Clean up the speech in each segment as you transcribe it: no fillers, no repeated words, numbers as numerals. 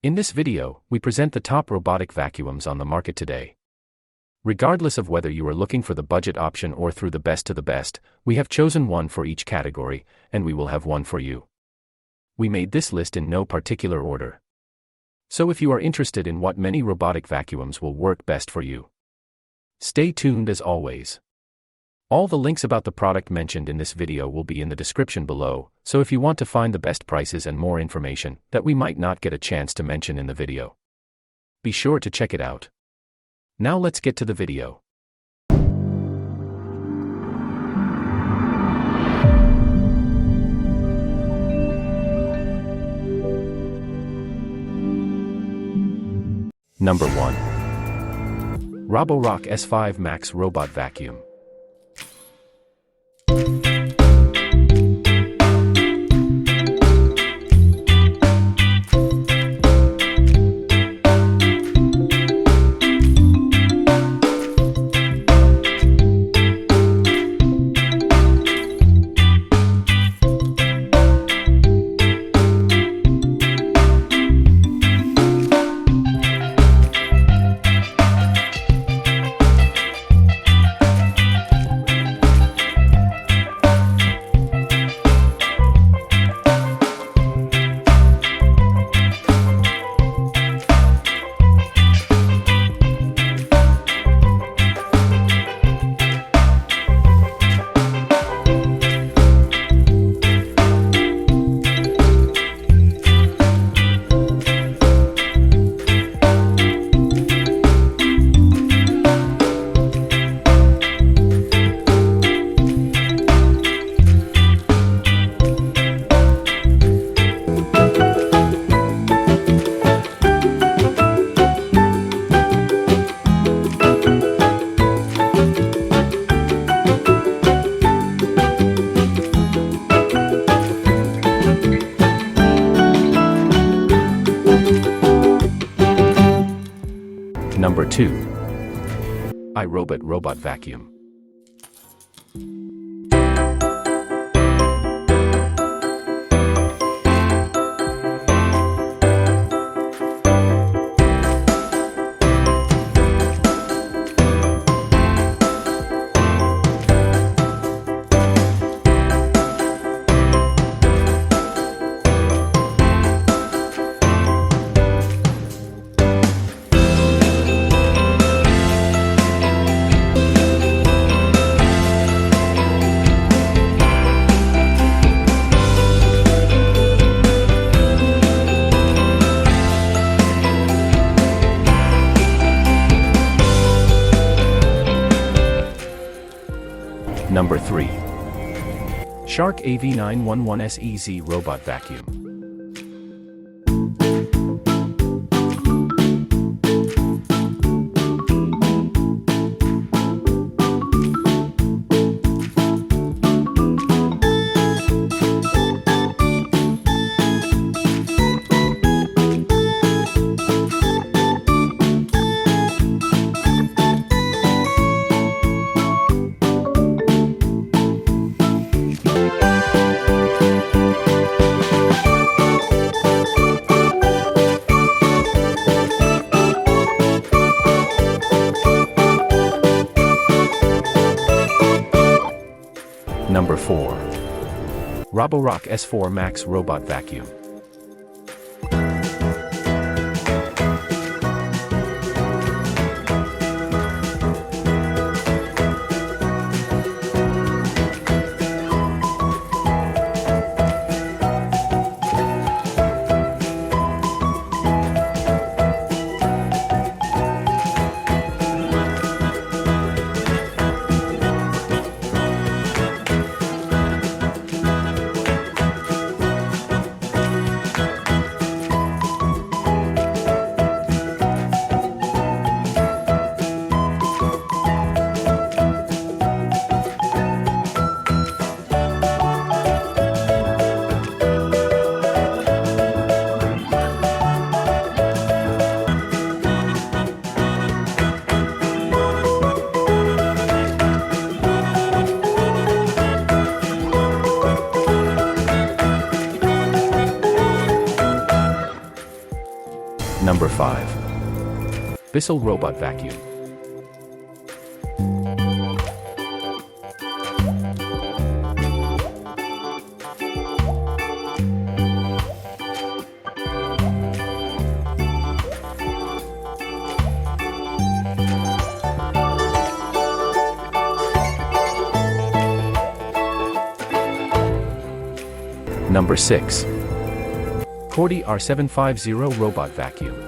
In this video, we present the top robotic vacuums on the market today. Regardless of whether you are looking for the budget option or through the best to the best, we have chosen one for each category, and we will have one for you. We made this list in no particular order. So if you are interested in what many robotic vacuums will work best for you, stay tuned as always. All the links about the product mentioned in this video will be in the description below, so if you want to find the best prices and more information that we might not get a chance to mention in the video, be sure to check it out. Now let's get to the video. Number 1. Roborock S5 Max Robot Vacuum. Number 2. iRobot Robot Vacuum. Number 3. Shark AV911S EZ Robot Vacuum. Number 4. Roborock S4 Max Robot Vacuum. Number 5. Bissell Robot Vacuum. Number 6. Coredy R750 Robot Vacuum.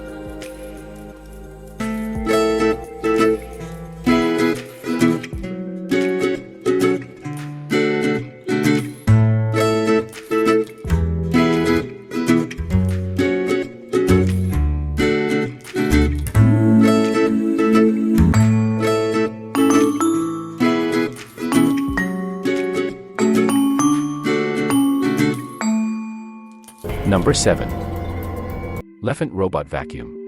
Number 7. Lefant Robot Vacuum.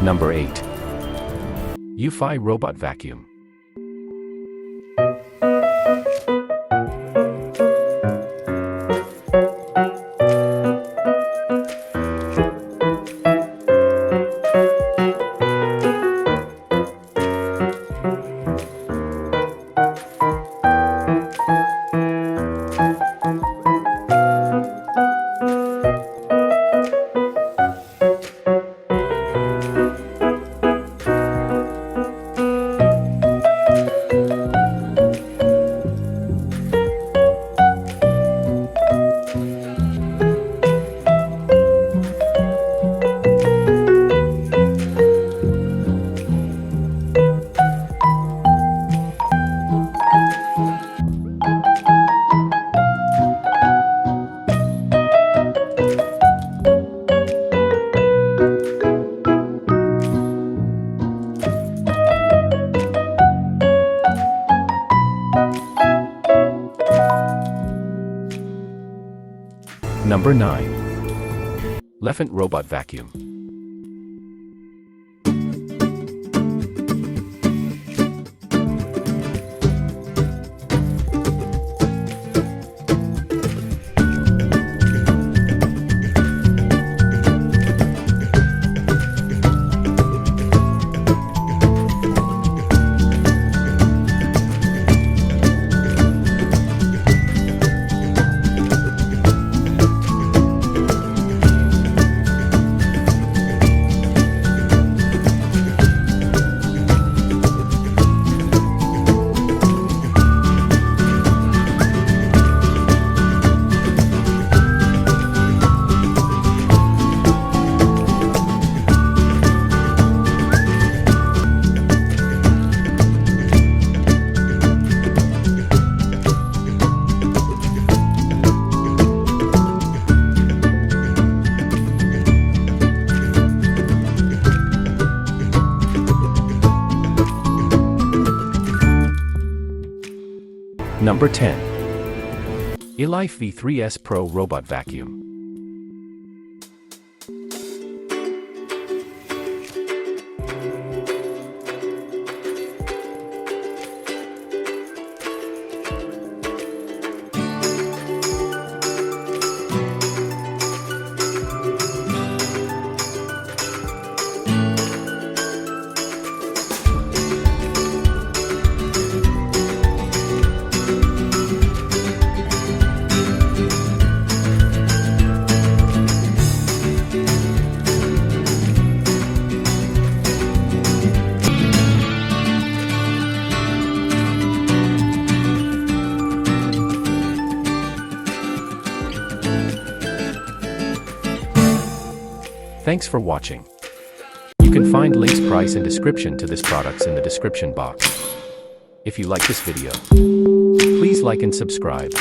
Number 8. Eufy Robot Vacuum. Number 9. Lefant Robot Vacuum. Number 10. ILIFE V3S Pro Robot Vacuum. Thanks for watching. You can find links, price and description to this products in the description box. If you like this video, please like and subscribe.